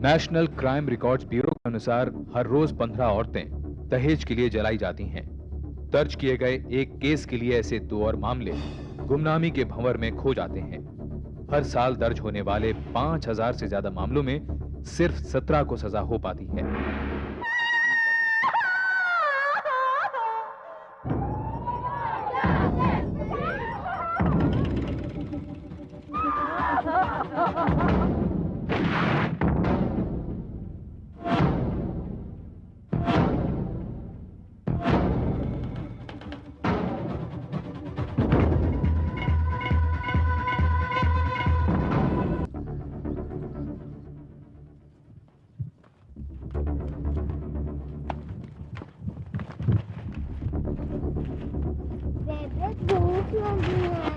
National crime records bureau के अनुसार हर रोज 15 औरतें दहेज के लिए जलाई जाती हैं। दर्ज किए गए एक केस के लिए ऐसे 2 और मामले गुमनामी के भंवर में खो जाते हैं। हर साल दर्ज होने वाले 5000 से ज्यादा मामलों में सिर्फ 17 को सजा हो पाती है।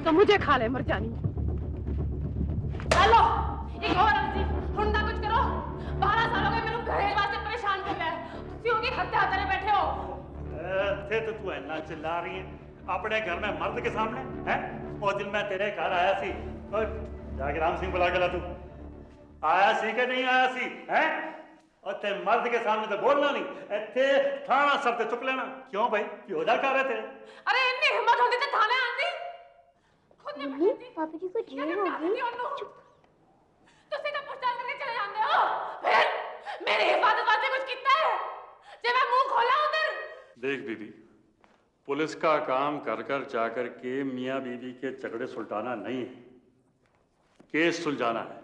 तो मुझे खा ले मर जानी। हेलो, एक और अर्जी, हुंडा कुछ करो। 12 साल हो गए मैंने घरेलू वास्ते परेशान कर लिया है। तुसी होगी हत्या करे बैठे हो। थे तो तू इतना चिल्ला रही है अपने घर में मर्द के सामने हैं? उस दिन मैं तेरे घर आया सी और जाके राम सिंह बुला के ला, तू आया सी के नहीं आया सी हैं? और ते मर्द के सामने तो बोलना नहीं, इत्थे थाना सर ते चुक लेना। क्यों भाई, योदा कर रहे थे? अरे इतनी हिम्मत होती तो थाने आती। मम्मी, पापा जी को जेल होगी। तुसी तो पूछताछ करके चले जाते हो। फिर मेरी हिफाजत वास्ते कुछ कितना है? जब मैं मुंह खोला उधर। देख बीबी, पुलिस का काम कर कर जाकर के मियाँ बीवी के झगड़े सुलझाना नहीं है, केस सुलझाना है।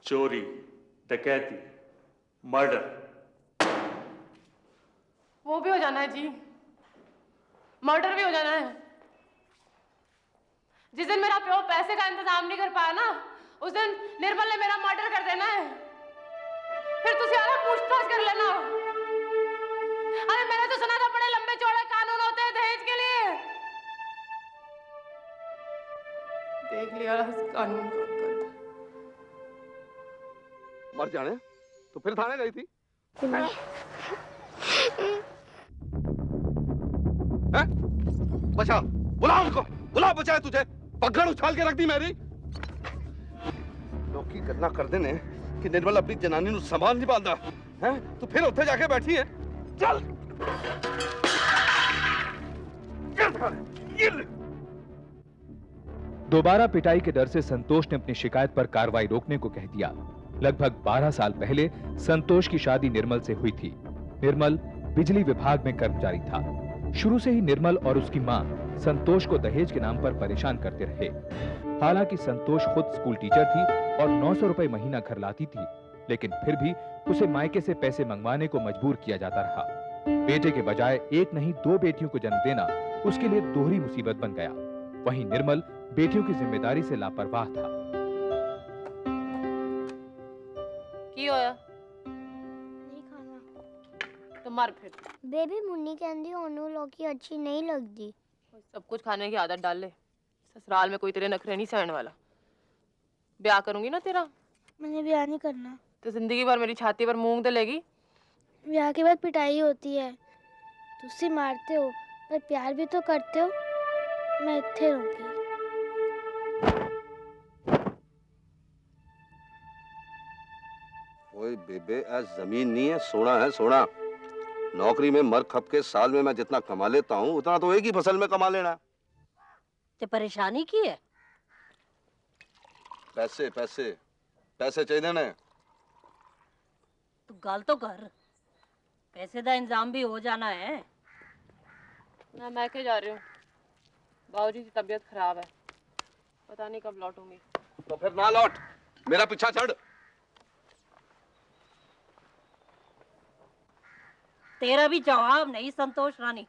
चोरी, डकैती, मर्डर, वो भी हो जाना है जी, मर्डर भी हो जाना है। जिस दिन मेरा प्यो पैसे का इंतजाम नहीं कर पाया ना, उस दिन निर्मल ने मेरा मर्डर कर देना है। फिर तुझे आना पूछताछ कर लेना। अरे मैंने तो सुना था बड़े लंबे चौड़े कानून होते हैं दहेज के लिए। देख लिया कानून का कद। मर जाने तो फिर थाने गई थी? बचा, बुला उसको, बुला, बचाए तुझे। पगड़ उछाल के रख दी मेरी। लोकी गल्ला कर देने कि निर्मल अपनी जनानी नु संभाल नहीं पाता है, तू फिर उत्थे जाके बैठी है। चल दोबारा पिटाई के डर से संतोष ने अपनी शिकायत पर कार्रवाई रोकने को कह दिया। लगभग 12 साल पहले संतोष की शादी निर्मल से हुई थी। निर्मल बिजली विभाग में कर्मचारी था। शुरू से ही निर्मल और उसकी मां संतोष को दहेज के नाम पर परेशान करते रहे। हालांकि संतोष खुद स्कूल टीचर थी और 900 रुपए महीना घर लाती थी, लेकिन फिर भी उसे मायके से पैसे मंगवाने को मजबूर किया जाता रहा। बेटे के बजाय एक नहीं 2 बेटियों को जन्म देना उसके लिए दोहरी मुसीबत बन गया। वहीं निर्मल बेटियों की जिम्मेदारी से लापरवाह था। की होया? नहीं खाना। तो मर फिर। बेबी मुन्नी कहंदी ओनू लौकी अच्छी नहीं लगती। सब कुछ खाने की आदत डाल ले। ससुराल में कोई तेरे नखरे नहीं सहने वाला। ब्याह करूंगी ना तेरा। मैंने ब्याह नहीं करना। तो जिंदगी भर मेरी छाती पर मूंग दलेगी। ब्याह के बाद पिटाई होती है, तुझसे मारते हो पर प्यार भी तो करते हो। मैं इत्थे रहूंगी। ओए बेबे, आज जमीन नहीं है, सोना है, सोना। नौकरी में मर खप के साल में मैं जितना कमा लेता हूँ उतना तो एक ही फसल में कमा लेना। ते परेशानी की है? पैसे पैसे पैसे चाहिए ना। तू गल तो कर, पैसे का इंतजाम भी हो जाना है। मैं मैके जा रही हूँ, बाबूजी की तबीयत खराब है, पता नहीं कब लौटूंगी। तो फिर ना लौट, मेरा पीछा छड़। तेरा भी जवाब नहीं संतोष रानी।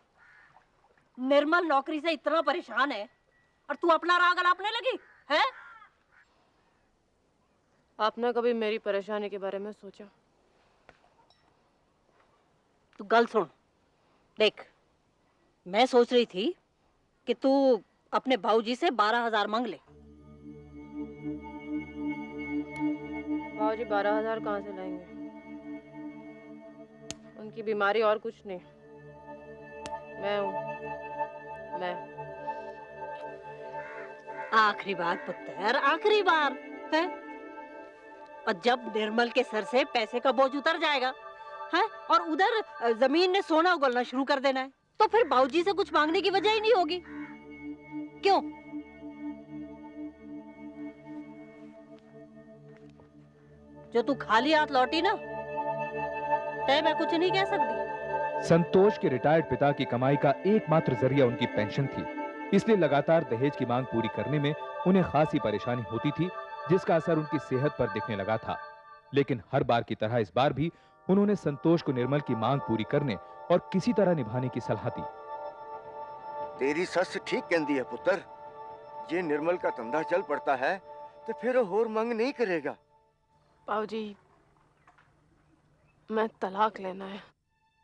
निर्मल नौकरी से इतना परेशान है और तू अपना राग अलापने लगी है? आपने कभी मेरी परेशानी के बारे में सोचा? तू गल सुन, देख, मैं सोच रही थी कि तू अपने भाऊजी से 12,000 मांग ले। भाऊजी 12,000 कहाँ से लाएंगे? उनकी बीमारी और कुछ नहीं, मैं हूँ, मैं। आखिरी बार पुत्र, आखिरी बार है। और जब निर्मल के सर से पैसे का बोझ उतर जाएगा है और उधर जमीन ने सोना उगलना शुरू कर देना है, तो फिर बाबूजी से कुछ मांगने की वजह ही नहीं होगी। क्यों? जो तू खाली हाथ लौटी ना, तय मैं कुछ नहीं कह सकती। संतोष के रिटायर्ड पिता की कमाई का एकमात्र जरिया उनकी पेंशन थी, इसलिए लगातार दहेज की मांग पूरी करने में उन्हें खासी परेशानी होती थी, जिसका असर उनकी सेहत पर दिखने लगा था। लेकिन हर बार की तरह इस बार भी उन्होंने संतोष को निर्मल की मांग पूरी करने और किसी तरह निभाने की सलाह दी। तेरी सस ठीक कहती है पुत्र, ये निर्मल का धंधा चल पड़ता है तो फिर और मांग नहीं करेगा। बाबूजी, मैं तलाक लेना है।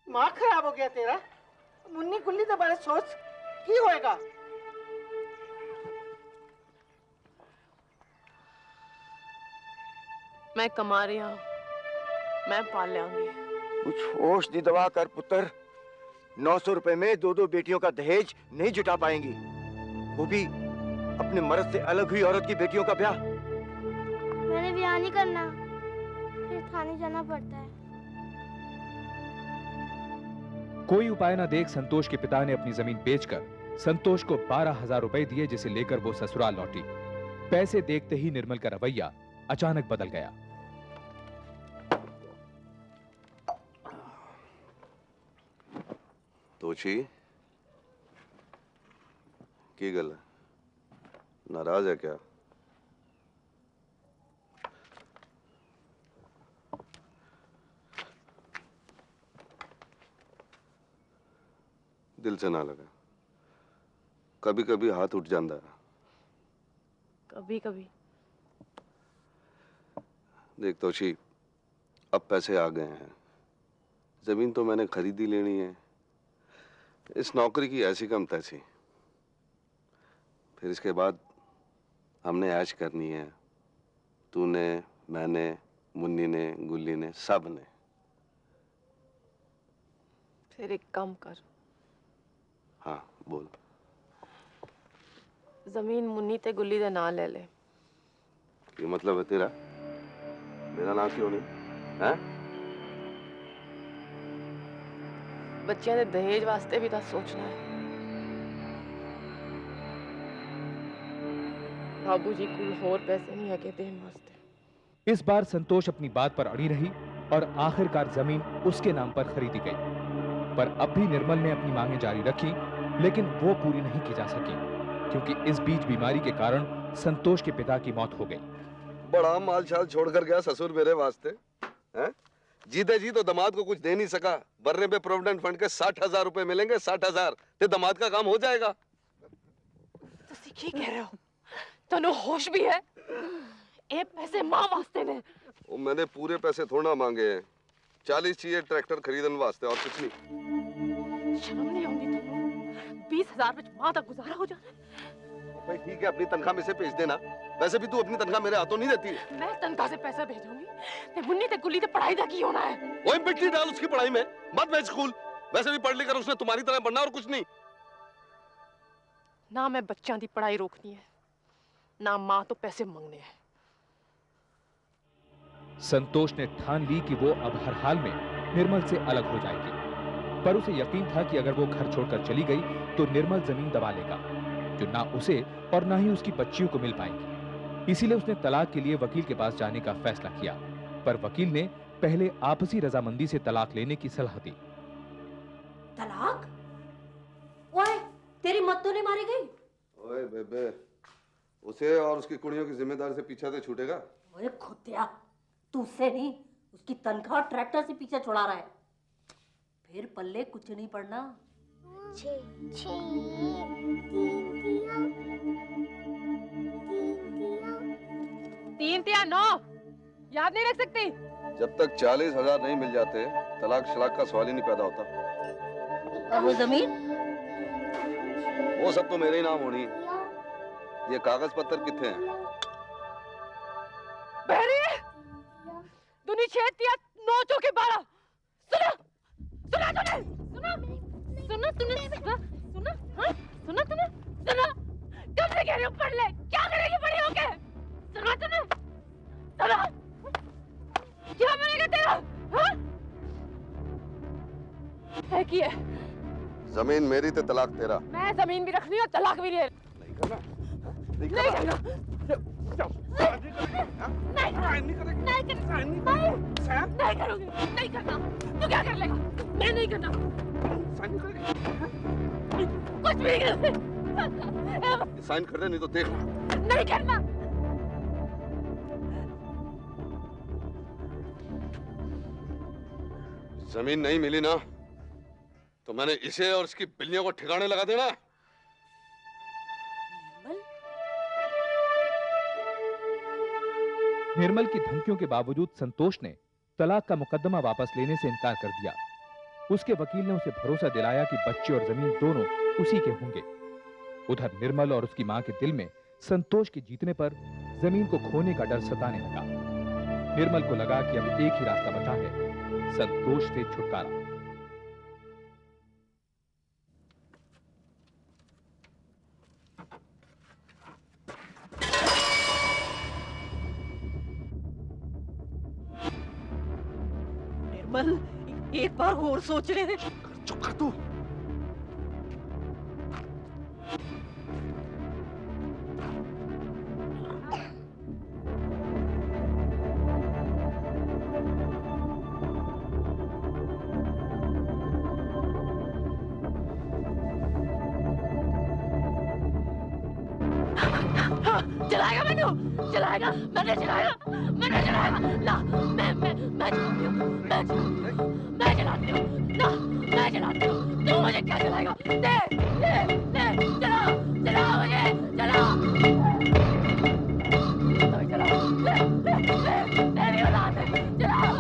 दिमाग खराब हो गया तेरा? मुन्नी गुल्ली तो बारे सोच की होएगा। मैं कमा रही हूँ, मैं पाल लेंगी। कुछ होश दी दवा कर पुत्र, 900 रुपए में 2 बेटियों का दहेज नहीं जुटा पाएंगी, वो भी अपने मर्द से अलग हुई औरत की बेटियों का ब्याह। मैंने ब्याह नहीं करना, फिर थाने जाना पड़ता है। कोई उपाय न देख संतोष के पिता ने अपनी जमीन बेचकर संतोष को 12,000 रुपए दिए, जिसे लेकर वो ससुराल लौटी। पैसे देखते ही निर्मल का रवैया अचानक बदल गया। तोची की गल है, नाराज है क्या? दिल से ना लगा, कभी कभी हाथ उठ जाता है। कभी कभी। देख तोची, अब पैसे आ गए हैं, जमीन तो मैंने खरीदी लेनी है, इस नौकरी की ऐसी कम तैसी, फिर इसके बाद हमने ऐश करनी है। तूने, मैंने, मुन्नी ने, गुल्ली ने, सब ने। फिर एक काम कर। हाँ बोल। जमीन मुन्नी ते गुल्ली दे नाम ले ले। ये मतलब है तेरा? मेरा नाम क्यों नहीं है? बच्चियां दे दहेज वास्ते भी तो सोचना है। बाबूजी को और पैसे नहीं है के देन वास्ते। इस बार संतोष अपनी बात पर अड़ी रही और आखिरकार जमीन उसके नाम पर खरीदी गई। पर अब भी निर्मल ने अपनी मांगें जारी रखी, लेकिन वो पूरी नहीं की जा सकी, क्योंकि इस बीच बीमारी के कारण संतोष के पिता की मौत हो गई। बड़ा माल छाल छोड़कर गया ससुर मेरे वास्ते, हैं? जीते जी तो दामाद को कुछ दे नहीं सका। बर्रे पे प्रोविडेंट फंड के 60,000 रुपए मिलेंगे, 60,000 ते दामाद का काम हो जाएगा। तुसी की कह रहे हो? तनु होश भी है? ए पैसे मां वास्ते ने। वो मैंने पूरे पैसे थोड़ा मांगे हैं, 40 चाहिए ट्रैक्टर खरीदने वास्ते और कुछ नहीं। शर्म नहीं आती तनु? 20,000 में मां तक गुजारा हो जाए। भाई ठीक है, अपनी तनख्वाह में से भेज देना। वैसे भी तू अपनी तनख्वाह मेरे हाथों नहीं देती। मैं तनख्वाह से पैसा भेजूंगी। ते मुन्नी ते गुल्ली ते पढ़ाई दा की होना है? वही मिट्टी डाल उसकी पढ़ाई में, मत भेज स्कूल। वैसे भी पढ़ लिखकर उसने तुम्हारी तरह बनना और कुछ नहीं। ना मैं बच्चों की पढ़ाई रोकनी है, ना मां तो पैसे मांगने हैं। संतोष ने ठान ली कि वो अब हर हाल में निर्मल से अलग हो जाएगी, पर उसे यकीन था कि अगर वो घर छोड़कर चली गई तो निर्मल जमीन दबा लेगा, जो ना उसे और ना ही उसकी बच्चियों को मिल पाएगी। इसीलिए उसने तलाक के लिए वकील के पास जाने का फैसला किया, पर वकील ने पहले आपसी रजामंदी से तलाक लेने की सलाह दी। तलाक? ओए, तेरी मत तो नहीं मारी गई? ओए बेबे, उसे और उसकी कुड़ियों की जिम्मेदारी से पीछा तो छूटेगा? ओए खुदिया, तुझसे नहीं, उसकी तनख्वाह ट्रैक्टर से पीछे छुड़ा रहा है। फिर पल्ले कुछ नहीं पड़ना। तीन तिया 9 याद नहीं रख सकती? जब तक 40,000 नहीं मिल जाते तलाक शलाक का सवाल ही नहीं पैदा होता। और वो जमीन? वो सब तो मेरे ही नाम होनी। ये कागज पत्तर कितने हैं? बहरी दुनी 6 तिया 9 चौके 12। सुना सुना तूने? सुना सुना तूने? सुना हाँ? सुना तूने? सुना कब से कह रही हूँ पढ़ ले, क्या करेगी बड़ी होके? सुना तूने? सुना है की है। जमीन मेरी ते तलाक तेरा। मैं जमीन भी रखनी और तलाक भी नहीं करना। नहीं करना। नहीं करूंगी। नहीं करना। तू क्या कर लेगा? मैं नहीं करना। कुछ भी कर। साइन कर दे नहीं तो देख। नहीं करना। जमीन नहीं मिली ना तो मैंने इसे और इसकी बिल्लियों को ठिकाने लगा देना। निर्मल की धमकियों के बावजूद संतोष ने तलाक का मुकदमा वापस लेने से इनकार कर दिया। उसके वकील ने उसे भरोसा दिलाया कि बच्चे और जमीन दोनों उसी के होंगे। उधर निर्मल और उसकी मां के दिल में संतोष के जीतने पर जमीन को खोने का डर सताने लगा। निर्मल को लगा कि अब एक ही रास्ता बचा है, संतोष से छुटकारा। निर्मल, एक बार और सोच ले। चुप कर तू। चलाएगा मैंने, चलाएगा, मैंने चलाएगा, मैंने चलाएगा, ना, मैं चलाती हूँ, मैं चलाती हूँ, ना, मैं चलाती हूँ, तू मुझे क्या चलाएगा? ले, चलाओ, मुझे, चलाओ, मेरी औलाद है, चलाओ।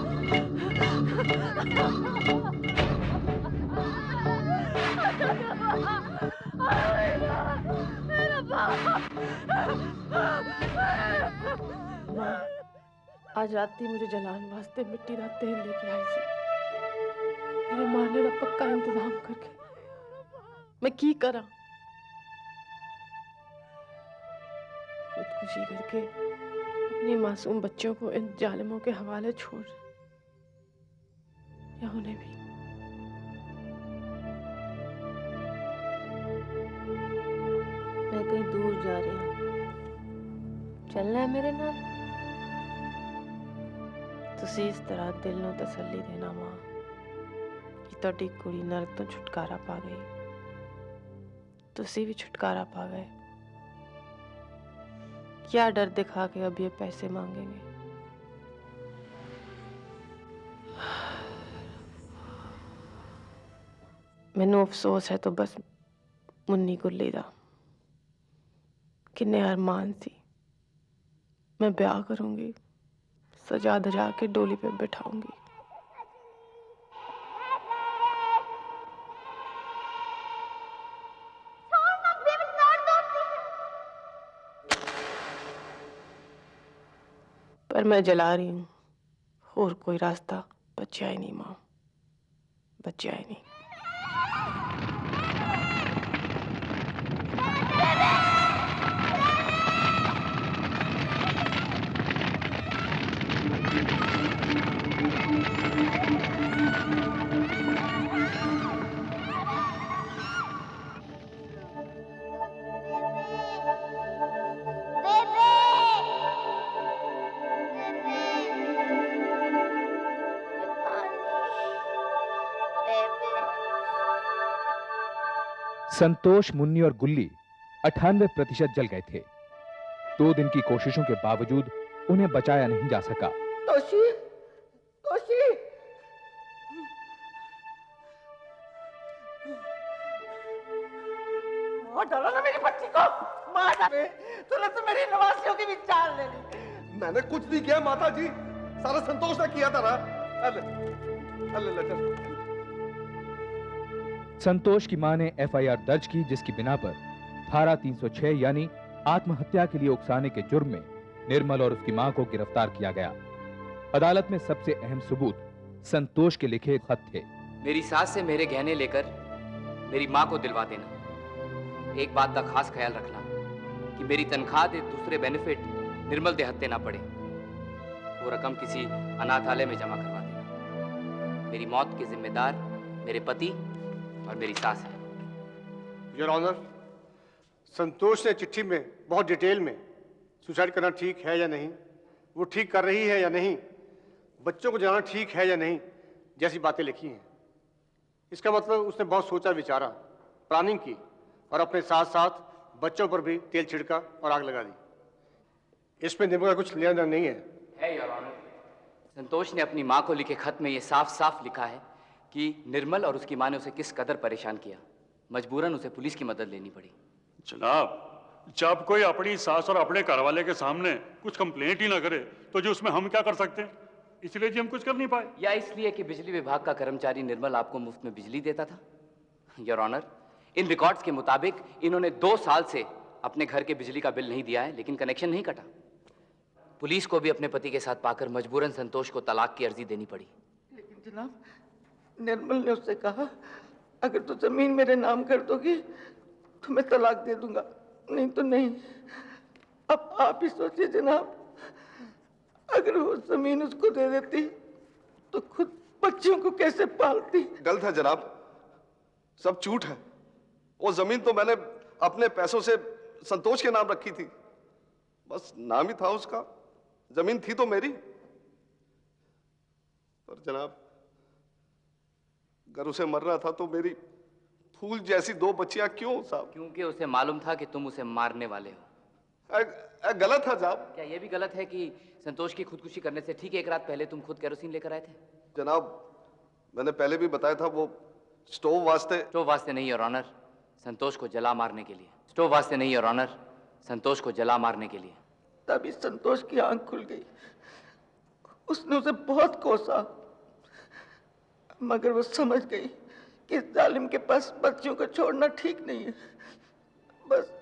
आज राती मुझे जलाने वास्ते मिट्टी का तेल लेके आई थी। मेरे मारने का पक्का इंतजाम करके मैं की करा? खुदकुशी करके अपने मासूम बच्चों को इन जालिमों के हवाले छोड़, या उन्हें भी। मैं कहीं दूर जा रही हूँ, चलना है मेरे नाल? तुसी इस तरह दिल नूं तसल्ली देना मां कि तुहाडी कुड़ी नरक तो छुटकारा पा गई, तुसी भी छुटकारा पा गए। क्या डर दिखा के अब ये पैसे मांगेंगे? मैनू अफसोस है तो बस मुन्नी गुल्ली दा। किन्ने अरमान सी, मैं ब्याह करूंगी, सजा धजा के डोली पे बिठाऊंगी। पर मैं जला रही हूं, और कोई रास्ता बचा ही नहीं मां, बचा ही नहीं। संतोष, मुन्नी और गुल्ली 98% जल गए थे। 2 दिन की कोशिशों के बावजूद उन्हें बचाया नहीं जा सका। तोशी, तोशी, मार डाला ना मेरी बच्ची को, मार डाले। तूने तो मेरी नवासियों की भी जान ले ली। मैंने कुछ नहीं किया माता जी, सारा संतोष ने किया था ना। चल। संतोष की मां ने एफआईआर दर्ज की, जिसकी बिना पर धारा 306 यानी आत्महत्या के लिए उकसाने के जुर्म में निर्मल और उसकी मां को गिरफ्तार किया गया। अदालत में सबसे अहम सबूत संतोष के लिखे खत थे। मेरी सास से मेरे गहने लेकर मेरी मां को दिलवा देना। एक बात का खास ख्याल रखना कि मेरी तनख्वाह दे दूसरे बेनिफिट निर्मल दे हत्ते ना पड़े। वो रकम किसी अनाथालय में जमा करवा देना। मेरी मौत के जिम्मेदार मेरे पति और मेरी सास है। योर ऑनर, संतोष ने चिट्ठी में बहुत डिटेल में सुसाइड करना ठीक है या नहीं, वो ठीक कर रही है या नहीं, बच्चों को जलाना ठीक है या नहीं, जैसी बातें लिखी हैं। इसका मतलब उसने बहुत सोचा विचारा, प्लानिंग की और अपने साथ साथ बच्चों पर भी तेल छिड़का और आग लगा दी। इसमें निर्मल का कुछ लेना देना नहीं है। योर ऑनर, संतोष ने अपनी माँ को लिखे खत में ये साफ साफ लिखा है कि निर्मल और उसकी माँ ने उसे किस कदर परेशान किया, मजबूरन उसे पुलिस की मदद लेनी पड़ी। जनाब, जब कोई अपनी सास और अपने घरवाले के सामने कुछ कंप्लेंट ही ना करे तो जो उसमें हम क्या कर सकते हैं? इसलिए जी हम कुछ कर नहीं पाए। या इसलिए कि बिजली विभाग का कर्मचारी निर्मल आपको मुफ्त में बिजली देता था? योर ऑनर, इन रिकॉर्ड्स के मुताबिक इन्होंने 2 साल से अपने घर के बिजली का बिल नहीं दिया है, लेकिन कनेक्शन नहीं कटा। पुलिस को भी अपने पति के साथ पाकर मजबूरन संतोष को तलाक की अर्जी देनी पड़ी। लेकिन जनाब, निर्मल ने उससे कहा, अगर तू जमीन मेरे नाम कर दोगी तो मैं तलाक दे दूंगा, नहीं तो नहीं। अब आप ही सोचिए जनाब, अगर वो जमीन उसको दे देती तो खुद बच्चों को कैसे पालती? गलत है जनाब, सब झूठ है। वो जमीन तो मैंने अपने पैसों से संतोष के नाम रखी थी, बस नाम ही था उसका, जमीन थी तो मेरी। पर जनाब, अगर उसे मरना था तो मेरी फूल जैसी 2 बच्चियां क्यों साहब? क्योंकि उसे मालूम था कि तुम उसे मारने वाले हो। गलत है साहब। क्या यह भी गलत है कि संतोष की खुदकुशी करने से ठीक 1 रात पहले तुम खुद केरोसिन लेकर आए थे? जनाब, मैंने पहले भी बताया था, वो स्टोव वास्ते नहीं योर ऑनर, संतोष को जला मारने के लिए। स्टोव वास्ते नहीं योर ऑनर, संतोष को जला मारने के लिए। तभी संतोष की आंख खुल गई। उसने उसे बहुत कोसा, मगर वो समझ गई कि इस जालिम के पास बच्चियों को छोड़ना ठीक नहीं है। बस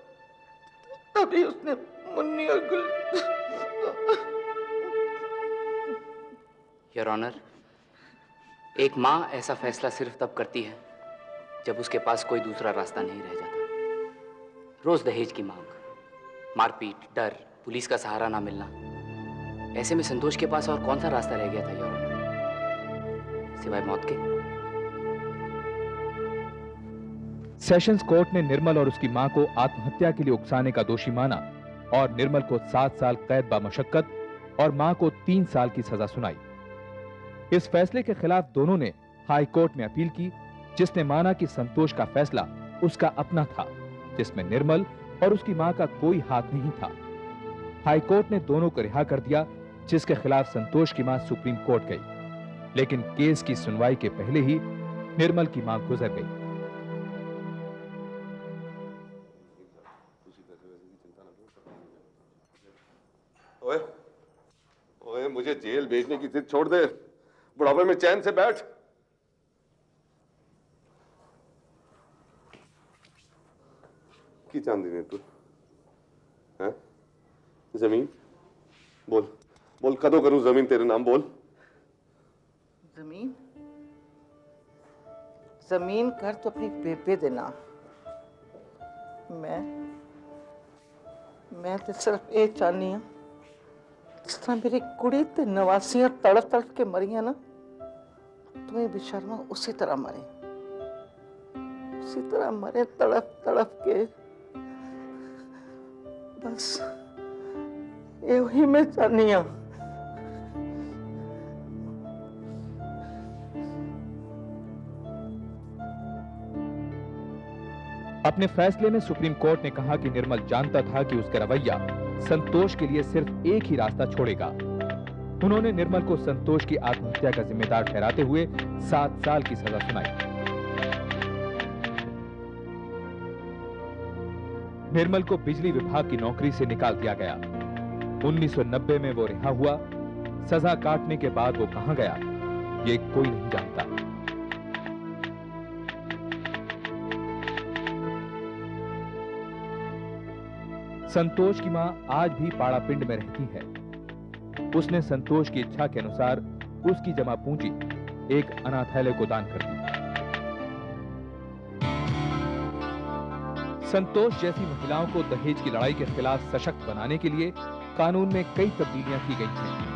तभी उसने मुन्नी और गुल। योर ऑनर, एक माँ ऐसा फैसला सिर्फ तब करती है जब उसके पास कोई दूसरा रास्ता नहीं रह जाता। रोज दहेज की मांग, मारपीट, डर, पुलिस का सहारा ना मिलना, ऐसे में संतोष के पास और कौन सा रास्ता रह गया था योर ऑनर, सिवाय मौत के? सेशंस कोर्ट ने निर्मल और उसकी मां को आत्महत्या के लिए उकसाने का दोषी माना और निर्मल को 7 साल कैद बामशक्कत और मां को 3 साल की सजा सुनाई। इस फैसले के खिलाफ दोनों ने हाई कोर्ट में अपील की, जिसने माना कि संतोष का फैसला उसका अपना था, जिसमें निर्मल और उसकी मां का कोई हाथ नहीं था। हाई कोर्ट ने दोनों को रिहा कर दिया, जिसके खिलाफ संतोष की मां सुप्रीम कोर्ट गई, लेकिन केस की सुनवाई के पहले ही निर्मल की मां गुजर गई। ओए, ओए, मुझे जेल भेजने की जिद छोड़ दे, बुढ़ापे में चैन से बैठ। की चांदी ने तू है? जमीन बोल, बोल कदों करूं जमीन तेरे नाम, बोल। जमीन जमीन कर तो अपनी बेबे देना। मैं तो सिर्फ ये चाहनी हूं, जिस तरह मेरी कुड़ी ते नवासियां तड़प तड़प के मरियां ना, तुम्हें बेशर्मा उसी तरह मरे तड़प तड़प के। बस ये वही मैं चाहनी हूं। अपने फैसले में सुप्रीम कोर्ट ने कहा कि निर्मल जानता था कि उसका रवैया संतोष के लिए सिर्फ एक ही रास्ता छोड़ेगा। उन्होंने निर्मल को संतोष की आत्महत्या का जिम्मेदार ठहराते हुए 7 साल की सजा सुनाई। निर्मल को बिजली विभाग की नौकरी से निकाल दिया गया। 1990 में वो रिहा हुआ। सजा काटने के बाद वो कहां गया, ये कोई नहीं जानता। संतोष की मां आज भी पाड़ापिंड में रहती है। उसने संतोष की इच्छा के अनुसार उसकी जमा पूंजी एक अनाथालय को दान कर दी। संतोष जैसी महिलाओं को दहेज की लड़ाई के खिलाफ सशक्त बनाने के लिए कानून में कई तब्दीलियां की गई हैं।